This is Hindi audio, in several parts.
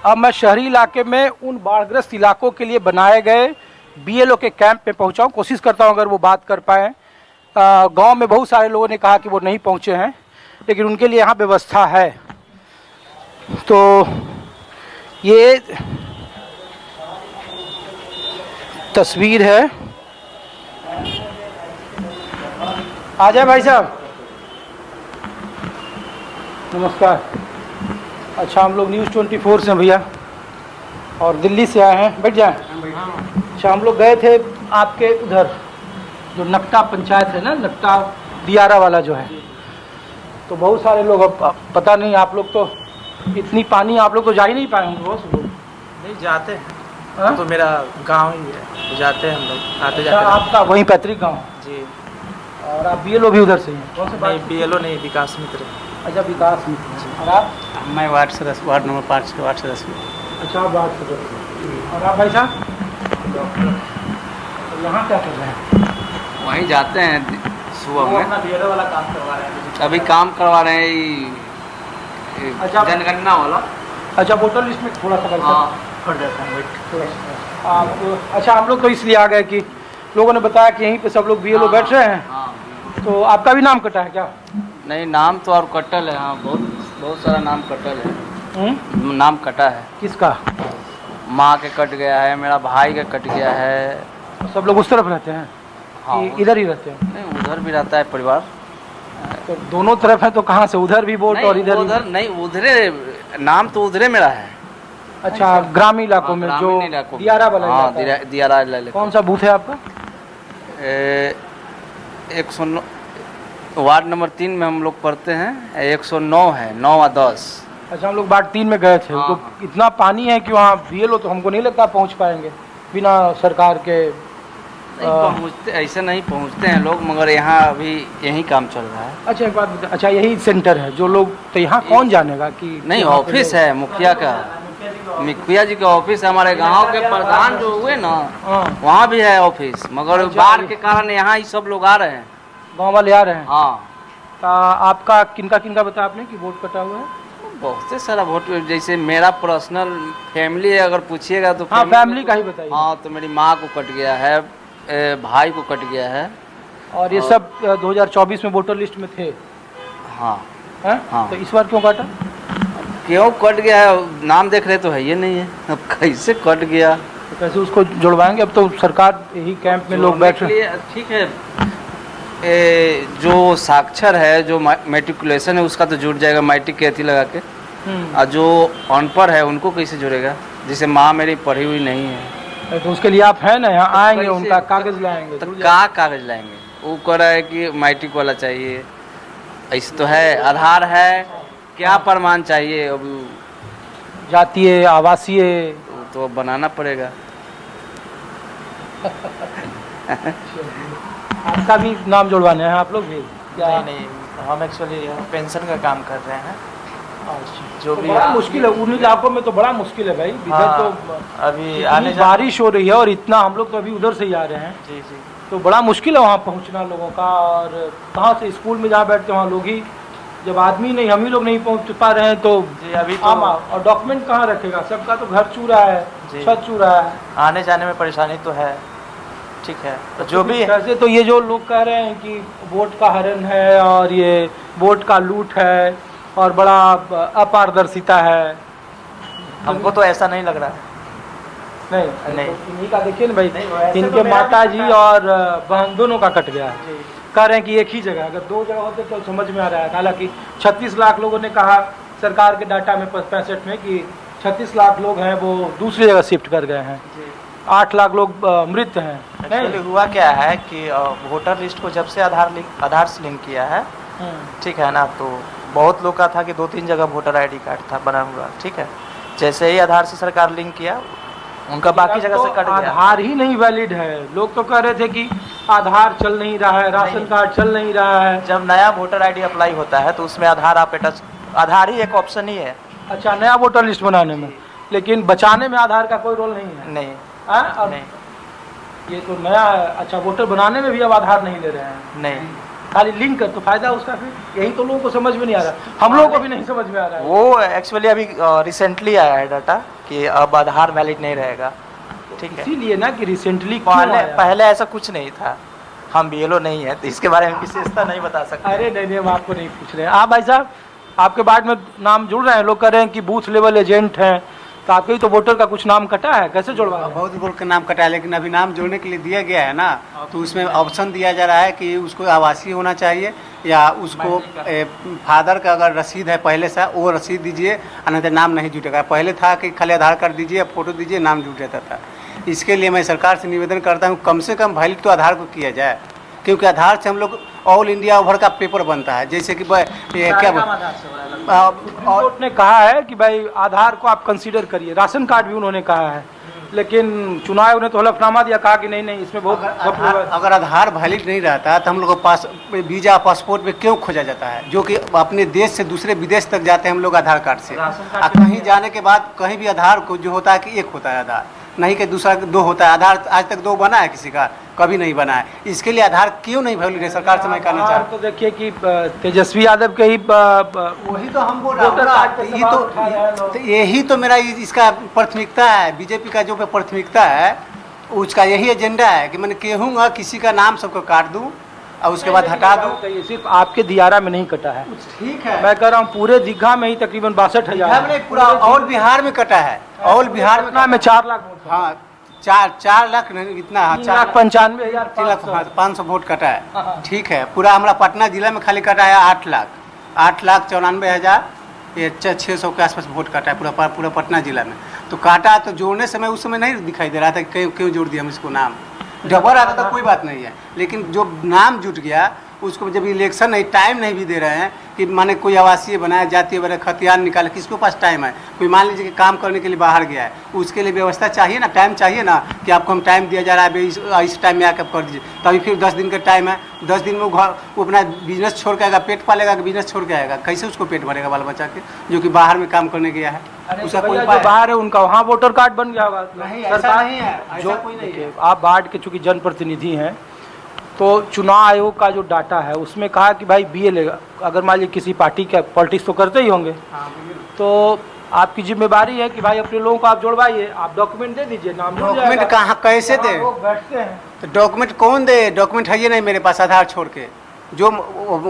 अब मैं शहरी इलाके में उन बाढ़ग्रस्त इलाकों के लिए बनाए गए बीएलओ के कैंप में पहुंचा हूं। कोशिश करता हूं अगर वो बात कर पाए। गांव में बहुत सारे लोगों ने कहा कि वो नहीं पहुंचे हैं, लेकिन उनके लिए यहाँ व्यवस्था है। तो ये तस्वीर है। आ जाए भाई साहब, नमस्कार। अच्छा, हम लोग न्यूज़ 24 से भैया और दिल्ली से आए हैं। बैठ जाए। अच्छा, हम लोग गए थे आपके उधर जो नकटा पंचायत है ना, नकटा दियारा वाला जो है, तो बहुत सारे लोग, अब पता नहीं आप लोग तो इतनी पानी आप लोग तो जा ही नहीं पाए होंगे। बहुत लोग नहीं जाते हैं। तो मेरा गांव ही है, जाते हैं हम लोग, आते जाते। आपका वहीं पैतृक गाँव जी। और आप बीएलओ भी उधर से हैं? कौन से? नहीं, बीएलओ नहीं, विकास मित्र। अच्छा, विकास मित्र। और आप? मैं वार्ड सदस्य, वार्ड नंबर 5 के वार्ड सदस्य। अच्छा, आप वार्ड सदस्य। और आप भाई साहब? यहाँ क्या कर रहे हैं? वहीं जाते हैं सुबह में। अपना बीएलओ वाला काम करवा रहे हैं अभी काम करवा रहे हैं अच्छा, जनगणना वाला। अच्छा, वोटर लिस्ट में थोड़ा सा कर देता हूँ आप। अच्छा, हम लोग तो इसलिए आ गए कि लोगों ने बताया कि यहीं पे सब लोग बीएलओ बैठ रहे हैं। तो आपका भी नाम कटा है क्या? नहीं, नाम तो और कटल है। हाँ, बहुत सारा नाम कटल है। नाम कटा है। किसका? माँ के कट गया है, मेरा भाई का कट गया है। सब लोग उस तरफ रहते हैं? हाँ, इधर ही रहते हैं? नहीं, उधर भी रहता है परिवार। तो दोनों तरफ है, तो कहाँ से? उधर भी वोट और इधर? उधर नहीं, उधरे नाम तो उधरे मेरा है। अच्छा, ग्रामीण इलाकों में जो दियारा वाला? हाँ, दियारा। कौन सा बूथ है आपका? 109 वार्ड नंबर 3 में हम लोग पढ़ते हैं। 109 है, 9 और 10। अच्छा, हम लोग वार्ड 3 में गए थे। तो इतना पानी है कि वहाँ बीएलओ तो हमको नहीं लगता पहुँच पाएंगे बिना सरकार के। पहुँचते, ऐसे नहीं पहुँचते हैं लोग, मगर यहाँ अभी यही काम चल रहा है। अच्छा, एक बात बता। अच्छा, यही सेंटर है जो लोग, तो यहाँ कौन जानेगा कि? नहीं, ऑफिस है मुखिया का, मुखिया जी का ऑफिस है। हमारे गांव के प्रधान जो हुए ना, वहाँ भी है ऑफिस, मगर बाढ़ के कारण यहाँ ही सब लोग आ रहे हैं, गाँव वाले आ रहे हैं। हाँ। तो आपका किनका किनका बताया आपने कि वोट कटा हुआ है? बहुत सारा वोट, जैसे मेरा पर्सनल फैमिली है, अगर पूछिएगा तो। हाँ, फैमिली का ही बताइए। हाँ, तो मेरी माँ को कट गया है, भाई को कट गया है। और ये सब 2024 में वोटर लिस्ट में थे? हाँ। है? हाँ। तो इस बार क्यों काटा? क्यों कट गया है, नाम देख रहे तो है, ये नहीं है, अब कैसे कट गया? तो कैसे उसको जुड़वाएंगे? अब तो सरकार यही कैंप में लोग बैठ रहे हैं। ठीक है, जो साक्षर है, जो मैट्रिकुलेशन है, उसका तो जुड़ जाएगा मैट्रिक के अथी लगा के। और जो अनपढ़ है उनको कैसे जुड़ेगा? जैसे माँ मेरी पढ़ी हुई नहीं है। तो उसके लिए आप है ना, यहाँ आएंगे, उनका कागज लाएंगे? तो क्या कागज लाएंगे? वो कह रहा है कि मैट्रिक वाला चाहिए। ऐसे तो है, आधार है, क्या प्रमाण चाहिए? अब जातीय, आवासीय तो बनाना पड़ेगा। आपका भी नाम जुड़वाने हैं आप लोग भी? नहीं, हम एक्चुअली पेंशन का काम कर रहे हैं। जो भी बड़ा मुश्किल है उन इलाकों में, तो बड़ा मुश्किल है भाई। इधर तो अभी बारिश हो रही है और इतना, हम लोग तो अभी उधर से ही आ रहे हैं। जी जी। तो बड़ा मुश्किल है वहाँ पहुँचना लोगों का। और कहाँ से? स्कूल में जहाँ बैठते हैं वहाँ लोग ही, जब आदमी नहीं, हम ही लोग नहीं पहुँच पा रहे हैं तो जी अभी तो और डॉक्यूमेंट कहाँ रखेगा? सबका तो घर चूरा है, छत चूरा है, आने जाने में परेशानी तो है। ठीक है, तो जो भी वैसे तो ये जो लोग कह रहे हैं कि वोट का हरण है और ये वोट का लूट है और बड़ा अपारदर्शिता है, हमको तो ऐसा नहीं लग रहा है। नहीं, तो इन्हीं का देखिए ना भाई, इनके माता जी और बहन दोनों का कट गया है। कह रहे हैं कि एक ही जगह, अगर 2 जगह होते तो समझ में आ रहा है। हालांकि 36 लाख लोगों ने कहा सरकार के डाटा में 65 में कि 36 लाख लोग हैं वो दूसरी जगह शिफ्ट कर गए हैं। 8 लाख लोग मृत हैं। एक्चुअली हुआ क्या है कि वोटर लिस्ट को जब से आधार से लिंक किया है, ठीक है ना, तो बहुत लोग का था कि 2-3 जगह वोटर आईडी कार्ड था बना हुआ। ठीक है, जैसे ही आधार से सरकार लिंक किया, उनका बाकी जगह से कट गया। आधार ही नहीं वैलिड है। लोग तो कह रहे थे कि आधार चल नहीं रहा है, राशन कार्ड चल नहीं रहा है। जब नया वोटर आईडी अप्लाई होता है तो उसमें आधार आप अटैच, आधार ही एक ऑप्शन ही है। अच्छा, नया वोटर लिस्ट बनाने में, लेकिन बचाने में आधार का कोई रोल नहीं है? नहीं। नहीं, ये तो नया है। अच्छा, वोटर बनाने में भी अब आधार नहीं ले रहे हैं? नहीं। खाली लिंक कर तो फायदा उसका, फिर यही तो लोगों को समझ में नहीं आ रहा, हम लोगों को भी नहीं समझ में आ रहा है। वो एक्चुअली अभी रिसेंटली आया है डाटा कि अब आधार वैलिड नहीं रहेगा, ठीक है। इसीलिए ना कि रिसेंटली पहले ऐसा कुछ नहीं था। हम बीएलओ नहीं है तो इसके बारे में विशेषता नहीं बता सकते। अरे नहीं हम आपको नहीं पूछ रहे हैं। आप भाई साहब आपके बाद में नाम जुड़ रहे हैं, लोग कह रहे हैं कि बूथ लेवल एजेंट हैं, तो आपके ही तो वोटर का कुछ नाम कटा है, कैसे जुड़वा रहे हैं? बहुत बोल का नाम कटा है, लेकिन अभी नाम जोड़ने के लिए दिया गया है ना, तो उसमें ऑप्शन दिया जा रहा है कि उसको आवासीय होना चाहिए या उसको फादर का अगर रसीद है पहले से वो रसीद दीजिए, अन्यथा नाम नहीं जुटेगा। पहले था कि खाली आधार कार्ड दीजिए, फोटो दीजिए, नाम जुट जाता था। इसके लिए मैं सरकार से निवेदन करता हूँ कम से कम वैलिड तो आधार को किया जाए, क्योंकि आधार से हम लोग ऑल इंडिया ओवर का पेपर बनता है। जैसे कि ये क्या कोर्ट ने कहा है कि भाई आधार को आप कंसीडर करिए, राशन कार्ड भी उन्होंने कहा है, लेकिन चुनाव आयोग ने तो हलफनामा दिया, कहा कि नहीं नहीं इसमें बहुत अगर आधार वैलिड नहीं रहता तो हम लोग के पास वीजा पासपोर्ट में क्यों खोजा जाता है, जो कि अपने देश से दूसरे विदेश तक जाते हैं हम लोग आधार कार्ड से। कहीं जाने के बाद कहीं भी आधार को जो होता है कि एक होता है आधार, नहीं कि दूसरा दो होता है। आधार आज तक दो बना है किसी का, कभी नहीं बना है। इसके लिए आधार क्यों नहीं वैलिड है, सरकार से मैं कहना चाहता हूँ। तो देखिए कि तेजस्वी यादव के ही वही तो हम बोल रहे हैं, यही तो मेरा इसका प्राथमिकता है। बीजेपी का जो प्राथमिकता है उसका यही एजेंडा है कि मैंने कहूँगा किसी का नाम सबको काट दूँ और उसके बाद हटा दूँ। सिर्फ आपके दियारा में नहीं कटा है, ठीक है, मैं कह रहा हूँ पूरे दीघा में ही तकरीबन 62,000 पूरा ऑल बिहार में कटा है। ऑल बिहार में 4 लाख वोट, हाँ 4 लाख नहीं, इतना 3,95,500 वोट कटा है। ठीक है, पूरा हमारा पटना जिला में खाली कटा है 8,94,000 600 के आसपास वोट कटा है पूरा पटना जिला में। तो काटा तो जोड़ने समय उस समय नहीं दिखाई दे रहा था कि क्यों जोड़ दिया हम इसको। नाम डबल आता था कोई बात नहीं है, लेकिन जो नाम जुट गया उसको जब इलेक्शन नहीं टाइम नहीं भी दे रहे हैं कि माने कोई आवासीय बनाया, जातीय बनाया, खतियान निकाले, किसके पास टाइम है? कोई मान लीजिए कि काम करने के लिए बाहर गया है, उसके लिए व्यवस्था चाहिए ना, टाइम चाहिए ना कि आपको हम टाइम दिया जा रहा है इस टाइम में आकर कर दीजिए। तभी फिर 10 दिन का टाइम है, 10 दिन में वो अपना बिजनेस छोड़ के आएगा, पेट पालेगा कि बिजनेस छोड़ के आएगा? कैसे उसको पेट भरेगा बाल बच्चा के, जो कि बाहर में काम करने गया है? उसका कोई बाहर है उनका वहाँ वोटर कार्ड बन गया होगा। नहीं, ऐसा नहीं है, ऐसा कोई नहीं है। आप बाढ़ के चूंकि जनप्रतिनिधि हैं, तो चुनाव आयोग का जो डाटा है उसमें कहा कि भाई बीएलए अगर मान लीजिए किसी पार्टी का पॉलिटिक्स तो करते ही होंगे, तो आपकी जिम्मेदारी है कि भाई अपने लोगों को आप जोड़वाइए, आप डॉक्यूमेंट दे दीजिए, नाम डॉक्यूमेंट कहाँ कैसे दे? बैठते हैं तो डॉक्यूमेंट कौन दे? डॉक्यूमेंट है ये नहीं मेरे पास आधार छोड़ के। जो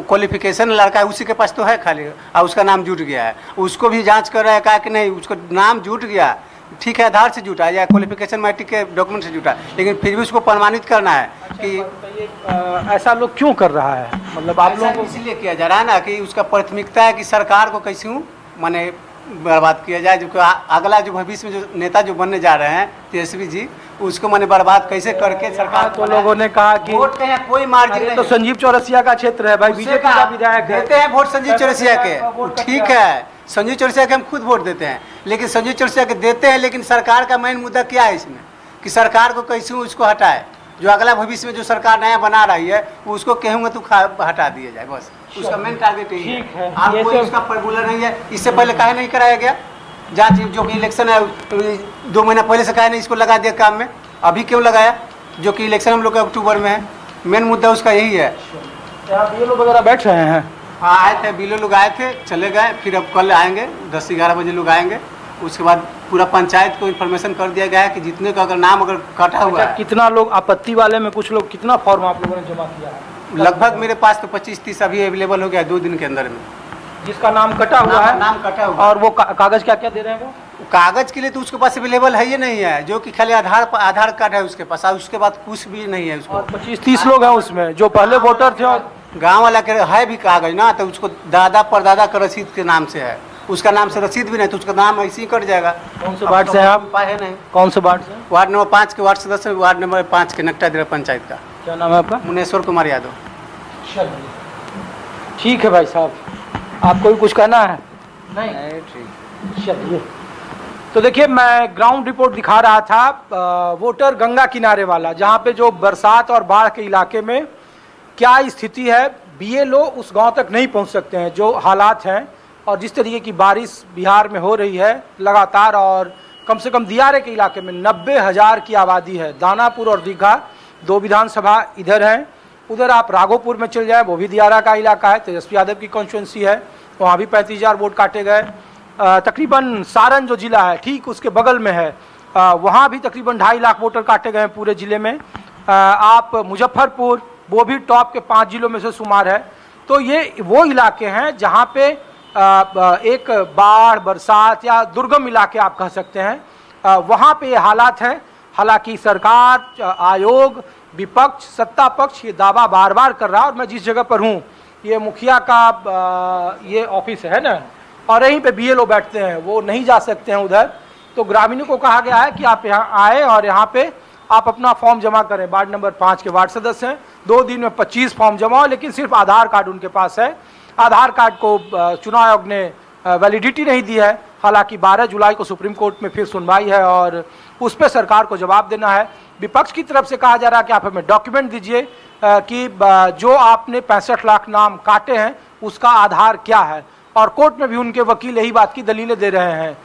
क्वालिफिकेशन लड़का है उसी के पास तो है खाली, और उसका नाम जुट गया है, उसको भी जांच कर रहा है, कहा कि नहीं उसको नाम जुट गया, ठीक है आधार से जुटा या क्वालिफिकेशन मैट्रिक के डॉक्यूमेंट से जुटा, लेकिन फिर भी उसको प्रमाणित करना है कि ऐसा लोग क्यों कर रहा है? मतलब आप लोगों को इसलिए किया जा रहा है ना कि उसका प्राथमिकता है कि सरकार को कैसे माने बर्बाद किया जाए, जो अगला जो भविष्य में जो नेता जो बनने जा रहे हैं तेजस्वी जी, उसको मैंने बर्बाद कैसे करके सरकार। तो लोगों ने कहा कि वोट के यहाँ कोई मार्जिन नहीं। तो संजीव चौरसिया का क्षेत्र है भाई, बीजेपी का विधायक देते हैं वोट संजीव चौरसिया के, ठीक है संजीव चौरसिया के हम खुद वोट देते हैं, लेकिन संजीव चौरसिया के देते हैं, लेकिन सरकार का मेन मुद्दा क्या है इसमें कि सरकार को कैसे उसको हटाए, जो अगला भविष्य में जो सरकार नया बना रही है उसको कहूँगा तो हटा दिया जाए, बस उसका मेन टारगेट यही है। आप कोई उसका फॉर्मूला नहीं है। इससे पहले काहे नहीं कराया गया जांच, जो कि इलेक्शन है 2 महीना पहले से काहे नहीं इसको लगा दिया काम में, अभी क्यों लगाया, जो कि इलेक्शन हम लोग का अक्टूबर में है? मेन मुद्दा उसका यही है। ये लोग वगैरह बैठ रहे हैं? हाँ आए थे, बीलो लोग आए थे, चले गए, फिर अब कल आएंगे 10-11 बजे लोग आएंगे। उसके बाद पूरा पंचायत को इन्फॉर्मेशन कर दिया गया है कि जितने का अगर नाम अगर कटा हुआ है। कितना लोग आपत्ति वाले में, कुछ लोग कितना फॉर्म आप लोगों ने जमा किया है? लगभग मेरे पास तो 25-30 अभी अवेलेबल हो गया 2 दिन के अंदर में, जिसका नाम कटा हुआ है। नाम कटा हुआ। और वो कागज क्या क्या दे रहे हैं? वो कागज के लिए तो उसके पास अवेलेबल है ही नहीं है, जो कि खाली आधार कार्ड है उसके पास, और उसके बाद कुछ भी नहीं है उसको। 25-30 लोग हैं उसमें जो पहले वोटर थे, और गाँव वाला के है भी कागज ना, तो उसको दादा परदादा का रसीद के नाम से है, उसका नाम से रसीद भी नहीं, तो उसका नाम ऐसे ही कट जाएगा। कौन से वार्ड से हैं आप? है नहीं। कौन से वार्ड से? वार्ड नंबर 5 के वार्ड सदस्य, वार्ड नंबर 5 के नकटा दिरा पंचायत का। क्या नाम है आपका? मुनेश्वर कुमार यादव। ठीक है भाई साहब, आपको भी कुछ कहना है? नहीं ठीक। चलिए, तो देखिए मैं ग्राउंड रिपोर्ट दिखा रहा था वोटर गंगा किनारे वाला, जहाँ पे जो बरसात और बाढ़ के इलाके में क्या स्थिति है, बीएलओ उस गांव तक नहीं पहुंच सकते हैं, जो हालात हैं, और जिस तरीके की बारिश बिहार में हो रही है लगातार, और कम से कम दियारे के इलाके में 90,000 की आबादी है। दानापुर और दीघा 2 विधानसभा इधर हैं, उधर आप राघोपुर में चल जाए, वो भी दियारा का इलाका है, तेजस्वी यादव की कॉन्स्टिट्यूंसी है, वहाँ भी 35,000 वोट काटे गए। तकरीबन सारण जो जिला है ठीक उसके बगल में है, वहाँ भी तकरीबन 2.5 लाख वोटर काटे गए हैं पूरे ज़िले में। आप मुजफ्फरपुर, वो भी टॉप के 5 जिलों में से शुमार है। तो ये वो इलाके हैं जहाँ पे एक बाढ़, बरसात या दुर्गम इलाके आप कह सकते हैं, वहाँ पे ये हालात हैं। हालांकि सरकार, आयोग, विपक्ष, सत्ता पक्ष ये दावा बार बार कर रहा है। और मैं जिस जगह पर हूँ, ये मुखिया का ये ऑफिस है ना, और यहीं पे BLO बैठते हैं, वो नहीं जा सकते हैं उधर। तो ग्रामीणों को कहा गया है कि आप यहाँ आए और यहाँ पे आप अपना फॉर्म जमा करें। वार्ड नंबर 5 के वार्ड सदस्य हैं, 2 दिन में 25 फॉर्म जमा हो, लेकिन सिर्फ आधार कार्ड उनके पास है। आधार कार्ड को चुनाव आयोग ने वैलिडिटी नहीं दी है। हालांकि 12 जुलाई को सुप्रीम कोर्ट में फिर सुनवाई है और उस पर सरकार को जवाब देना है। विपक्ष की तरफ से कहा जा रहा है कि आप हमें डॉक्यूमेंट दीजिए कि जो आपने 65 लाख नाम काटे हैं उसका आधार क्या है। और कोर्ट में भी उनके वकील यही बात की दलीलें दे रहे हैं।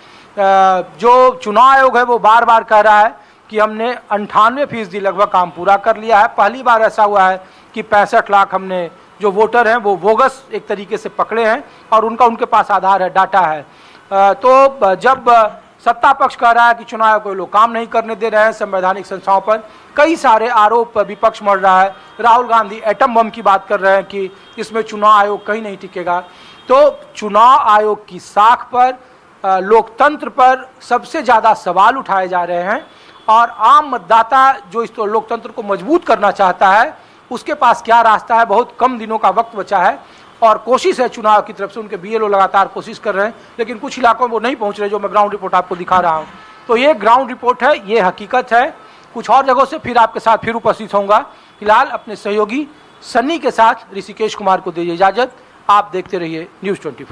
जो चुनाव आयोग है वो बार बार कह रहा है कि हमने 98% लगभग काम पूरा कर लिया है। पहली बार ऐसा हुआ है कि 65 लाख हमने जो वोटर हैं वो बोगस एक तरीके से पकड़े हैं और उनके पास आधार है, डाटा है। तो जब सत्ता पक्ष कह रहा है कि चुनाव आयोग को लोग काम नहीं करने दे रहे हैं, संवैधानिक संस्थाओं पर कई सारे आरोप विपक्ष मढ़ रहा है। राहुल गांधी एटम बम की बात कर रहे हैं कि इसमें चुनाव आयोग कहीं नहीं टिकेगा। तो चुनाव आयोग की साख पर, लोकतंत्र पर सबसे ज़्यादा सवाल उठाए जा रहे हैं। और आम मतदाता जो इस लोकतंत्र को मजबूत करना चाहता है, उसके पास क्या रास्ता है? बहुत कम दिनों का वक्त बचा है और कोशिश है चुनाव की तरफ से, उनके BLO लगातार कोशिश कर रहे हैं, लेकिन कुछ इलाकों में वो नहीं पहुंच रहे, जो मैं ग्राउंड रिपोर्ट आपको दिखा रहा हूं। तो ये ग्राउंड रिपोर्ट है, ये हकीकत है। कुछ और जगहों से फिर आपके साथ फिर उपस्थित होऊंगा। फिलहाल अपने सहयोगी सन्नी के साथ ऋषिकेश कुमार को दीजिए इजाजत। आप देखते रहिए News 24।